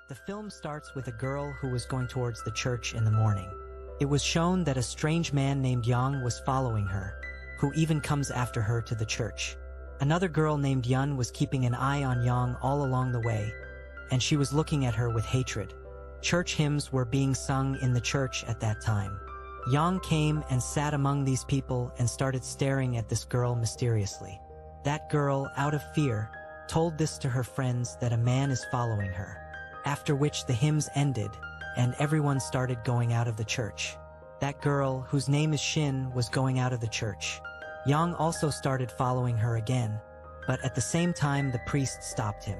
The film starts with a girl who was going towards the church in the morning. It was shown that a strange man named Yang was following her, who even comes after her to the church. Another girl named Yun was keeping an eye on Yang all along the way, and she was looking at her with hatred. Church hymns were being sung in the church at that time. Yang came and sat among these people and started staring at this girl mysteriously. That girl, out of fear, told this to her friends that a man is following her. After which the hymns ended, and everyone started going out of the church. That girl, whose name is Shin, was going out of the church. Yang also started following her again, but at the same time the priest stopped him.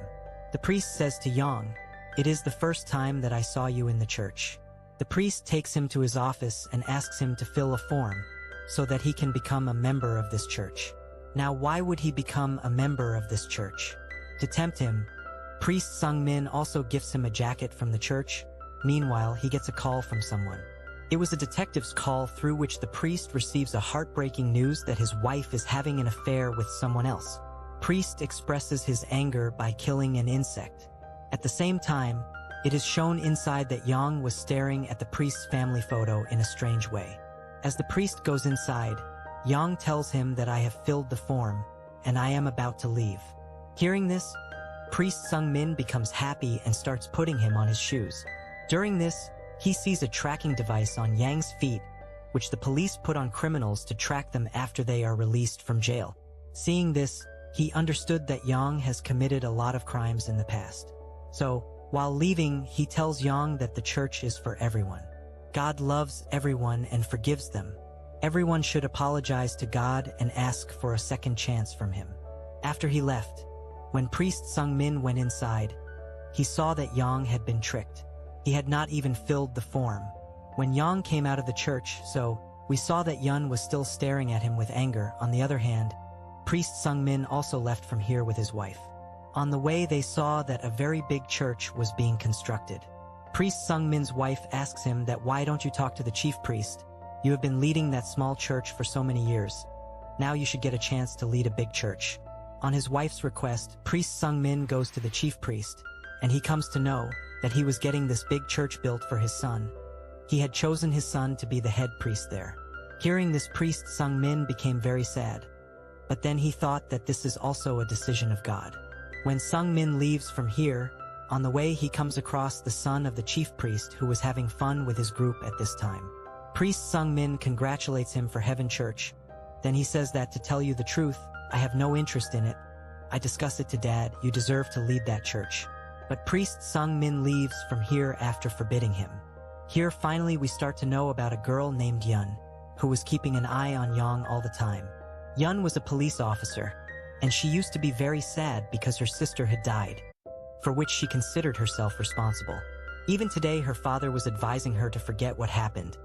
The priest says to Yang, "It is the first time that I saw you in the church." The priest takes him to his office and asks him to fill a form, so that he can become a member of this church. Now why would he become a member of this church? To tempt him, Priest Sung Min also gifts him a jacket from the church. Meanwhile, he gets a call from someone. It was a detective's call through which the priest receives a heartbreaking news that his wife is having an affair with someone else. Priest expresses his anger by killing an insect. At the same time, it is shown inside that Yang was staring at the priest's family photo in a strange way. As the priest goes inside, Yang tells him that I have filled the form, and I am about to leave. Hearing this, Priest Sung Min becomes happy and starts putting him on his shoes. During this, he sees a tracking device on Yang's feet, which the police put on criminals to track them after they are released from jail. Seeing this, he understood that Yang has committed a lot of crimes in the past. So, while leaving, he tells Yang that the church is for everyone. God loves everyone and forgives them. Everyone should apologize to God and ask for a second chance from him. After he left, when Priest Sung Min went inside, he saw that Yang had been tricked. He had not even filled the form. When Yang came out of the church, we saw that Yun was still staring at him with anger. On the other hand, Priest Sung Min also left from here with his wife. On the way, they saw that a very big church was being constructed. Priest Sung Min's wife asks him that why don't you talk to the chief priest? You have been leading that small church for so many years. Now you should get a chance to lead a big church. On his wife's request, Priest Sung Min goes to the chief priest, and he comes to know that he was getting this big church built for his son. He had chosen his son to be the head priest there. Hearing this, Priest Sung Min became very sad. But then he thought that this is also a decision of God. When Sung Min leaves from here, on the way he comes across the son of the chief priest who was having fun with his group at this time. Priest Sung Min congratulates him for Heaven Church. Then he says that to tell you the truth, I have no interest in it. I discussed it to Dad, you deserve to lead that church. But Priest Sung Min leaves from here after forbidding him. Here finally we start to know about a girl named Yun, who was keeping an eye on Yang all the time. Yun was a police officer, and she used to be very sad because her sister had died, for which she considered herself responsible. Even today her father was advising her to forget what happened.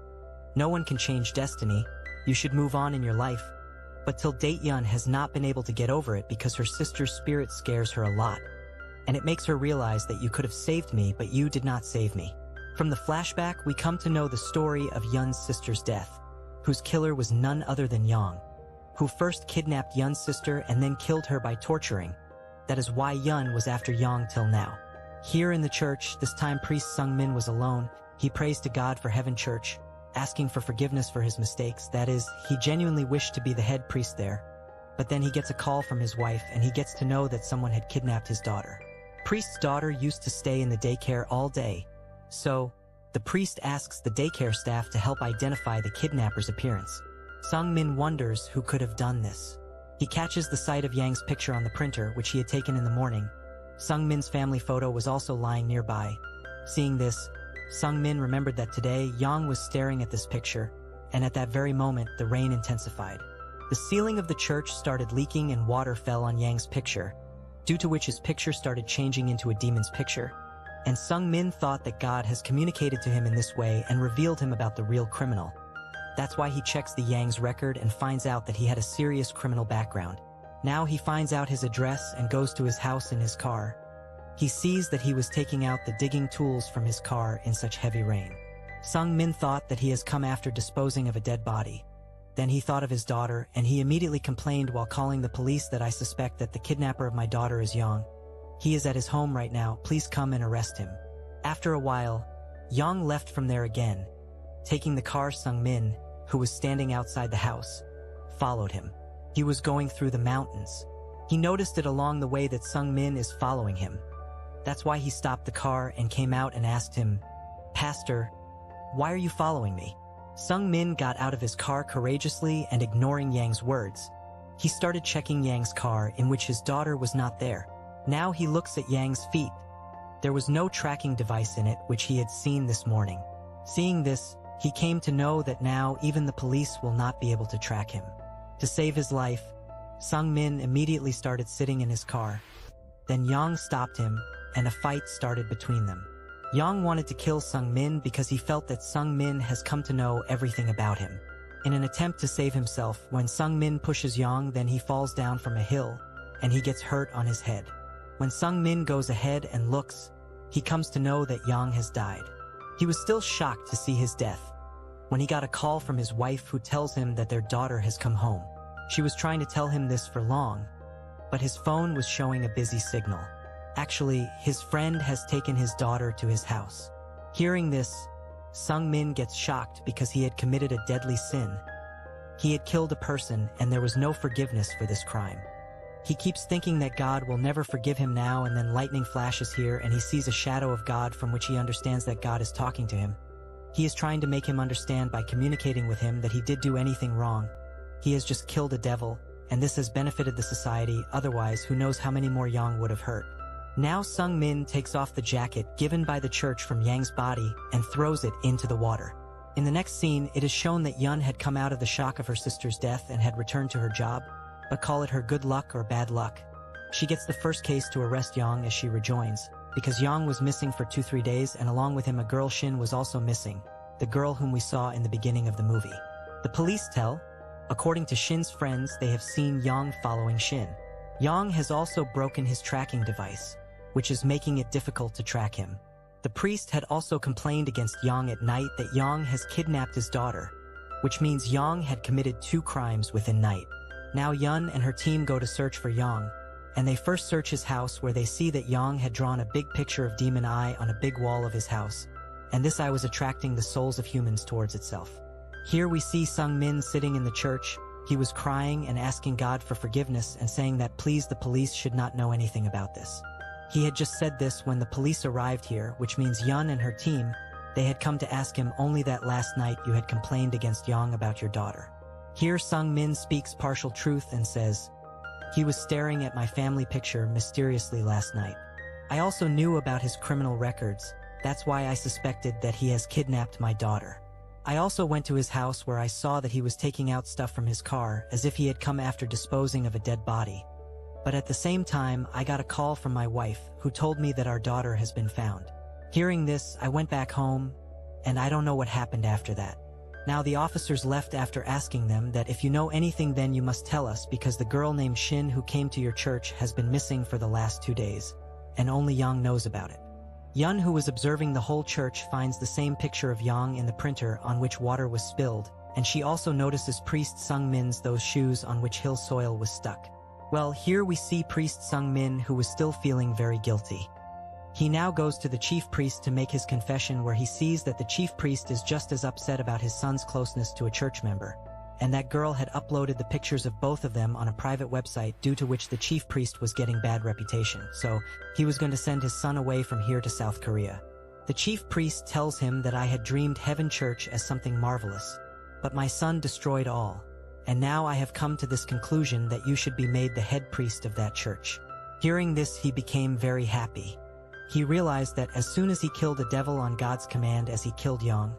No one can change destiny, you should move on in your life. But till date Yun has not been able to get over it because her sister's spirit scares her a lot. And it makes her realize that you could have saved me but you did not save me. From the flashback we come to know the story of Yun's sister's death, whose killer was none other than Yang, who first kidnapped Yun's sister and then killed her by torturing. That is why Yun was after Yang till now. Here in the church, this time Priest Sung Min was alone. He prays to God for Heaven Church, asking for forgiveness for his mistakes. That is, he genuinely wished to be the head priest there. But then he gets a call from his wife and he gets to know that someone had kidnapped his daughter. Priest's daughter used to stay in the daycare all day. So, the priest asks the daycare staff to help identify the kidnapper's appearance. Sung Min wonders who could have done this. He catches the sight of Yang's picture on the printer, which he had taken in the morning. Sung Min's family photo was also lying nearby. Seeing this, Sung Min remembered that today Yang was staring at this picture, and at that very moment the rain intensified. The ceiling of the church started leaking and water fell on Yang's picture, due to which his picture started changing into a demon's picture. And Sung Min thought that God has communicated to him in this way and revealed him about the real criminal. That's why he checks the Yang's record and finds out that he had a serious criminal background. Now he finds out his address and goes to his house in his car. He sees that he was taking out the digging tools from his car in such heavy rain. Sung Min thought that he has come after disposing of a dead body. Then he thought of his daughter, and he immediately complained while calling the police that I suspect that the kidnapper of my daughter is Yang. He is at his home right now, please come and arrest him. After a while, Yang left from there again. Taking the car, Sung-min, who was standing outside the house, followed him. He was going through the mountains. He noticed it along the way that Sung-min is following him. That's why he stopped the car and came out and asked him, "Pastor, why are you following me?" Sung-min got out of his car courageously and ignoring Yang's words. He started checking Yang's car, in which his daughter was not there. Now he looks at Yang's feet. There was no tracking device in it, which he had seen this morning. Seeing this, he came to know that now even the police will not be able to track him. To save his life, Sung-min immediately started sitting in his car. Then Yang stopped him, and a fight started between them. Yang wanted to kill Sung-min because he felt that Sung-min has come to know everything about him. In an attempt to save himself, when Sung-min pushes Yang, then he falls down from a hill, and he gets hurt on his head. When Sung-min goes ahead and looks, he comes to know that Yang has died. He was still shocked to see his death when he got a call from his wife who tells him that their daughter has come home. She was trying to tell him this for long, but his phone was showing a busy signal. Actually, his friend has taken his daughter to his house. Hearing this, Sung-min gets shocked because he had committed a deadly sin. He had killed a person, and there was no forgiveness for this crime. He keeps thinking that God will never forgive him now, and then lightning flashes here and he sees a shadow of God from which he understands that God is talking to him. He is trying to make him understand by communicating with him that he did do anything wrong. He has just killed a devil, and this has benefited the society, otherwise who knows how many more Yang would have hurt. Now Sung-min takes off the jacket given by the church from Yang's body and throws it into the water. In the next scene, it is shown that Yun had come out of the shock of her sister's death and had returned to her job, but call it her good luck or bad luck. She gets the first case to arrest Yang as she rejoins, because Yang was missing for 2-3 days, and along with him a girl, Shin, was also missing, the girl whom we saw in the beginning of the movie. The police tell, according to Shin's friends, they have seen Yang following Shin. Yang has also broken his tracking device, which is making it difficult to track him. The priest had also complained against Yang at night that Yang has kidnapped his daughter, which means Yang had committed 2 crimes within night. Now Yun and her team go to search for Yang, and they first search his house, where they see that Yang had drawn a big picture of Demon Eye on a big wall of his house, and this eye was attracting the souls of humans towards itself. Here we see Sung-min sitting in the church. He was crying and asking God for forgiveness and saying that please the police should not know anything about this. He had just said this when the police arrived here, which means Yun and her team, they had come to ask him only that last night you had complained against Yang about your daughter. Here Sung-min speaks partial truth and says, "He was staring at my family picture mysteriously last night. I also knew about his criminal records. That's why I suspected that he has kidnapped my daughter. I also went to his house, where I saw that he was taking out stuff from his car as if he had come after disposing of a dead body. But at the same time, I got a call from my wife, who told me that our daughter has been found. Hearing this, I went back home, and I don't know what happened after that." Now the officers left after asking them that if you know anything then you must tell us, because the girl named Shin who came to your church has been missing for the last 2 days, and only Yang knows about it. Yun, who was observing the whole church, finds the same picture of Yang in the printer on which water was spilled, and she also notices priest Sung-min's those shoes on which hill soil was stuck. Well, here we see priest Sung-min, who was still feeling very guilty. He now goes to the chief priest to make his confession, where he sees that the chief priest is just as upset about his son's closeness to a church member, and that girl had uploaded the pictures of both of them on a private website, due to which the chief priest was getting bad reputation, so he was going to send his son away from here to South Korea. The chief priest tells him that I had dreamed Heaven Church as something marvelous, but my son destroyed all, and now I have come to this conclusion that you should be made the head priest of that church. Hearing this, he became very happy. He realized that as soon as he killed a devil on God's command as he killed Yang,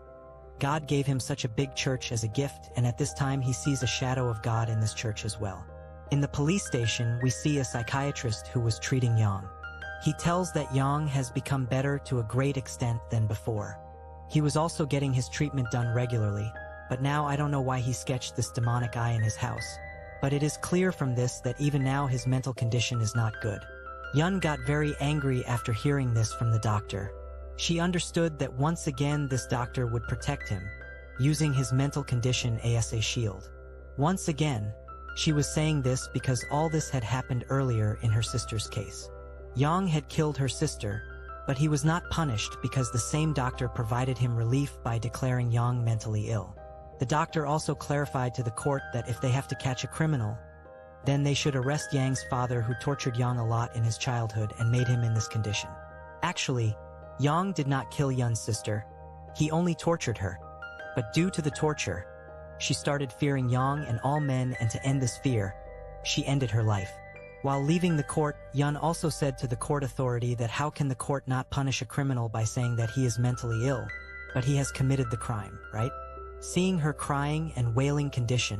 God gave him such a big church as a gift, and at this time he sees a shadow of God in this church as well. In the police station, we see a psychiatrist who was treating Yang. He tells that Yang has become better to a great extent than before. He was also getting his treatment done regularly, but now I don't know why he sketched this demonic eye in his house. But it is clear from this that even now his mental condition is not good. Yun got very angry after hearing this from the doctor. She understood that once again this doctor would protect him, using his mental condition as a shield. Once again, she was saying this because all this had happened earlier in her sister's case. Yang had killed her sister, But he was not punished because the same doctor provided him relief by declaring Yang mentally ill. The doctor also clarified to the court that if they have to catch a criminal, then they should arrest Yang's father, who tortured Yang a lot in his childhood and made him in this condition. Actually, Yang did not kill Yun's sister. He only tortured her. But due to the torture, she started fearing Yang and all men, and to end this fear, she ended her life. While leaving the court, Yun also said to the court authority that how can the court not punish a criminal by saying that he is mentally ill, but he has committed the crime, right? Seeing her crying and wailing condition,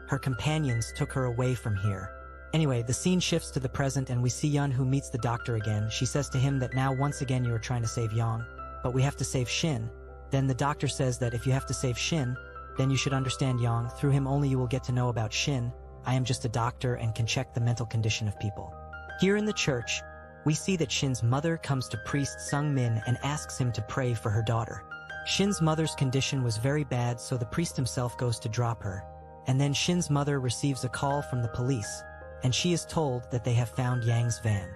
her companions took her away from here. Anyway, the scene shifts to the present and we see Yun, who meets the doctor again. She says to him that now once again you are trying to save Yang, but we have to save Shin. Then the doctor says that if you have to save Shin, then you should understand Yang. Through him only you will get to know about Shin. I am just a doctor and can check the mental condition of people. Here in the church, we see that Shin's mother comes to priest Sung Min and asks him to pray for her daughter. Shin's mother's condition was very bad, so the priest himself goes to drop her. And then Shin's mother receives a call from the police, and she is told that they have found Yang's van.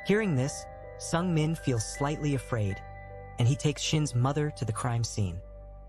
Hearing this, Sung Min feels slightly afraid, and he takes Shin's mother to the crime scene.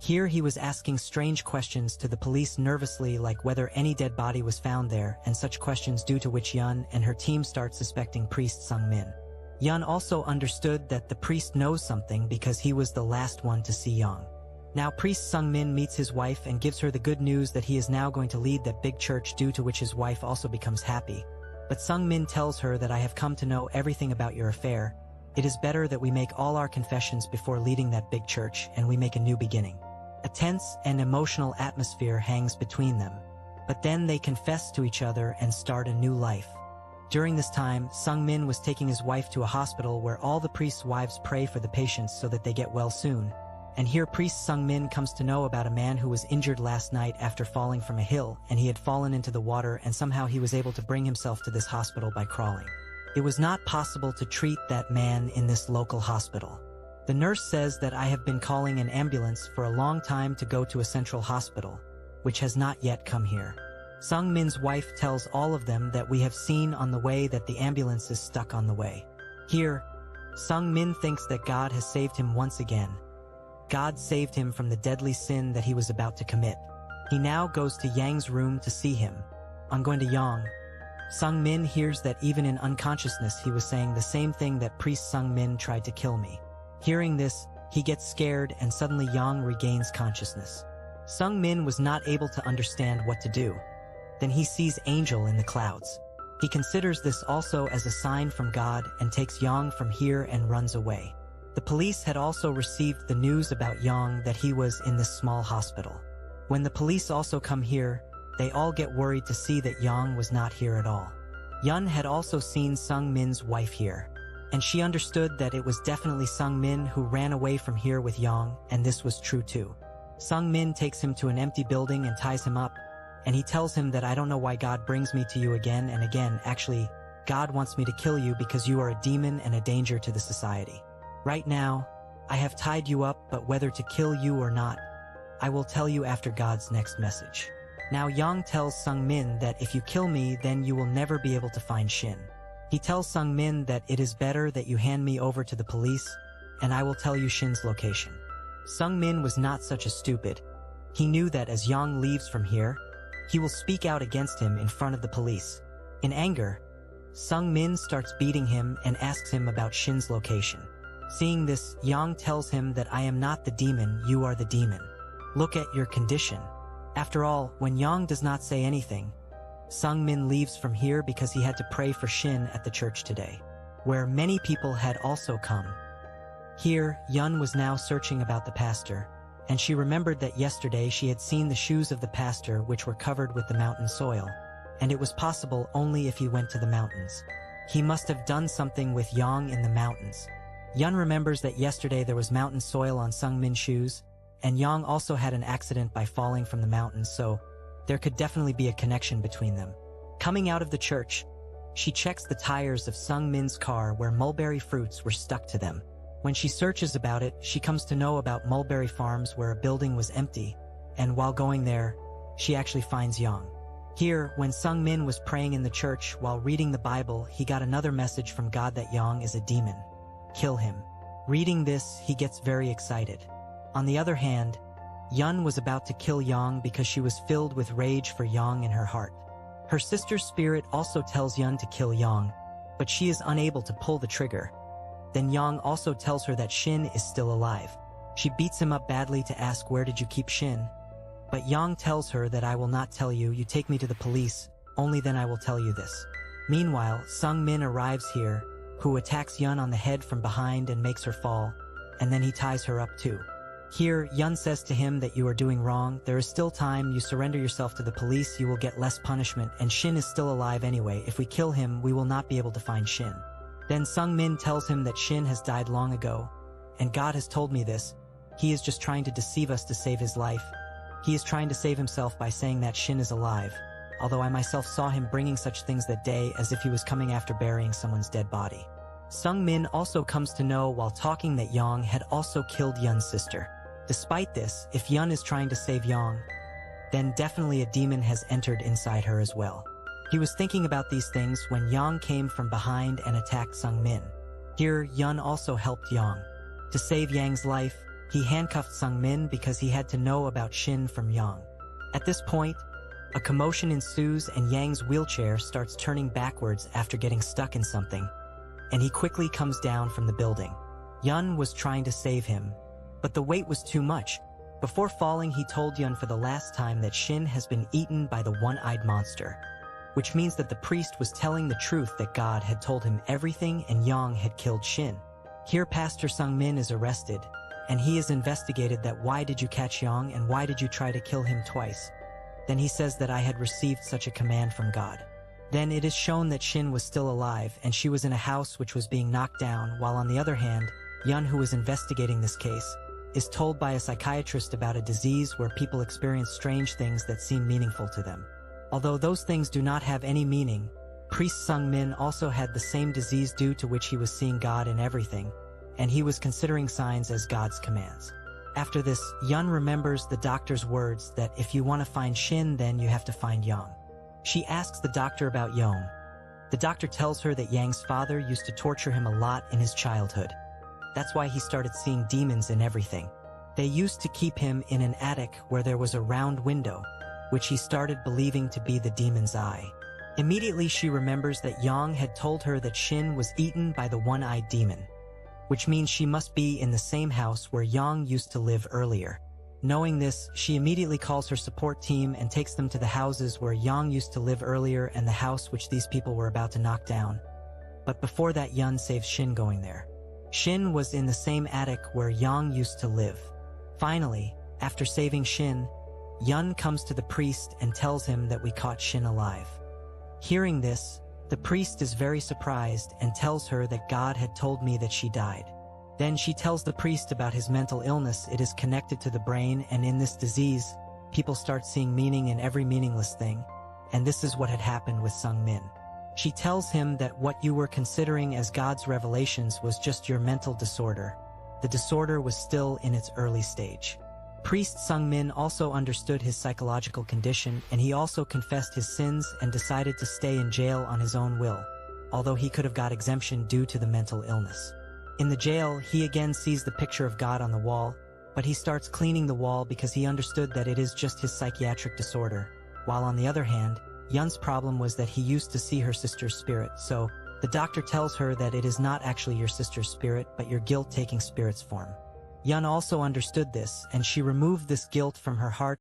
Here he was asking strange questions to the police nervously, like whether any dead body was found there, and such questions, due to which Yun and her team start suspecting priest Sung Min. Yun also understood that the priest knows something because he was the last one to see Yang. Now priest Sung Min meets his wife and gives her the good news that he is now going to lead that big church, due to which his wife also becomes happy. But Sung Min tells her that I have come to know everything about your affair. It is better that we make all our confessions before leading that big church, and we make a new beginning. A tense and emotional atmosphere hangs between them. But then they confess to each other and start a new life. During this time, Sung Min was taking his wife to a hospital where all the priests' wives pray for the patients so that they get well soon. And here priest Sung Min comes to know about a man who was injured last night after falling from a hill, and he had fallen into the water, and somehow he was able to bring himself to this hospital by crawling. It was not possible to treat that man in this local hospital. The nurse says that I have been calling an ambulance for a long time to go to a central hospital, which has not yet come here. Sung Min's wife tells all of them that we have seen on the way that the ambulance is stuck on the way. Here, Sung Min thinks that God has saved him once again. God saved him from the deadly sin that he was about to commit. He now goes to Yang's room to see him. On going to Yang, Sung Min hears that even in unconsciousness he was saying the same thing, that priest Sung Min tried to kill me. Hearing this, he gets scared and suddenly Yang regains consciousness. Sung Min was not able to understand what to do. Then he sees Angel in the clouds. He considers this also as a sign from God and takes Yang from here and runs away. The police had also received the news about Yang, that he was in this small hospital. When the police also come here, they all get worried to see that Yang was not here at all. Yun had also seen Sung Min's wife here, and she understood that it was definitely Sung Min who ran away from here with Yang, and this was true too. Sung Min takes him to an empty building and ties him up, and he tells him that I don't know why God brings me to you again and again. Actually, God wants me to kill you because you are a demon and a danger to the society. Right now, I have tied you up, but whether to kill you or not, I will tell you after God's next message. Now Yang tells Sung Min that if you kill me, then you will never be able to find Shin. He tells Sung Min that it is better that you hand me over to the police, and I will tell you Shin's location. Sung Min was not such a stupid. He knew that as Yang leaves from here, he will speak out against him in front of the police. In anger, Sung Min starts beating him and asks him about Shin's location. Seeing this, Yang tells him that I am not the demon, you are the demon. Look at your condition. After all, when Yang does not say anything, Sung Min leaves from here because he had to pray for Shin at the church today, where many people had also come. Here, Yun was now searching about the pastor, and she remembered that yesterday she had seen the shoes of the pastor which were covered with the mountain soil, and it was possible only if he went to the mountains. He must have done something with Yang in the mountains. Yun remembers that yesterday there was mountain soil on Sung Min's shoes, and Yang also had an accident by falling from the mountains, so there could definitely be a connection between them. Coming out of the church, she checks the tires of Sung Min's car where mulberry fruits were stuck to them. When she searches about it, she comes to know about mulberry farms where a building was empty, and while going there, she actually finds Yang. Here, when Sung Min was praying in the church while reading the Bible, he got another message from God that Yang is a demon. Kill him. Reading this, he gets very excited. On the other hand, Yun was about to kill Yang because she was filled with rage for Yang in her heart. Her sister's spirit also tells Yun to kill Yang, but she is unable to pull the trigger. Then Yang also tells her that Shin is still alive. She beats him up badly to ask, "Where did you keep Shin?" But Yang tells her that, "I will not tell you, you take me to the police, only then I will tell you this." Meanwhile, Sung Min arrives here, who attacks Yun on the head from behind and makes her fall, and then he ties her up too. Here, Yun says to him that you are doing wrong, there is still time, you surrender yourself to the police, you will get less punishment, and Shin is still alive anyway, if we kill him, we will not be able to find Shin. Then Sung Min tells him that Shin has died long ago, and God has told me this, he is just trying to deceive us to save his life. He is trying to save himself by saying that Shin is alive, although I myself saw him bringing such things that day as if he was coming after burying someone's dead body. Sung Min also comes to know while talking that Yang had also killed Yun's sister. Despite this, if Yun is trying to save Yang, then definitely a demon has entered inside her as well. He was thinking about these things when Yang came from behind and attacked Sung Min. Here, Yun also helped Yang. To save Yang's life, he handcuffed Sung Min because he had to know about Shin from Yang. At this point, a commotion ensues and Yang's wheelchair starts turning backwards after getting stuck in something, and he quickly comes down from the building. Yun was trying to save him, but the weight was too much. Before falling, he told Yun for the last time that Shin has been eaten by the one-eyed monster, which means that the priest was telling the truth that God had told him everything and Yang had killed Shin. Here Pastor Sung Min is arrested, and he is investigated that why did you catch Yang and why did you try to kill him twice? Then he says that I had received such a command from God. Then it is shown that Shin was still alive and she was in a house which was being knocked down, while on the other hand, Yun, who is investigating this case, is told by a psychiatrist about a disease where people experience strange things that seem meaningful to them. Although those things do not have any meaning, priest Sung Min also had the same disease due to which he was seeing God in everything, and he was considering signs as God's commands. After this, Yun remembers the doctor's words that if you want to find Shin, then you have to find Yang. She asks the doctor about Yang. The doctor tells her that Yang's father used to torture him a lot in his childhood. That's why he started seeing demons in everything. They used to keep him in an attic where there was a round window, which he started believing to be the demon's eye. Immediately she remembers that Yang had told her that Shin was eaten by the one-eyed demon, which means she must be in the same house where Yang used to live earlier. Knowing this, she immediately calls her support team and takes them to the houses where Yang used to live earlier and the house which these people were about to knock down. But before that, Yun saves Shin going there. Shin was in the same attic where Yang used to live. Finally, after saving Shin, Yun comes to the priest and tells him that we caught Shin alive. Hearing this, the priest is very surprised and tells her that God had told me that she died. Then she tells the priest about his mental illness. It is connected to the brain, and in this disease, people start seeing meaning in every meaningless thing, and this is what had happened with Sung Min. She tells him that what you were considering as God's revelations was just your mental disorder. The disorder was still in its early stage. Priest Sung Min also understood his psychological condition, and he also confessed his sins and decided to stay in jail on his own will, although he could have got exemption due to the mental illness. In the jail, he again sees the picture of God on the wall, but he starts cleaning the wall because he understood that it is just his psychiatric disorder, while on the other hand, Yun's problem was that he used to see her sister's spirit, so the doctor tells her that it is not actually your sister's spirit, but your guilt taking spirit's form. Yun also understood this, and she removed this guilt from her heart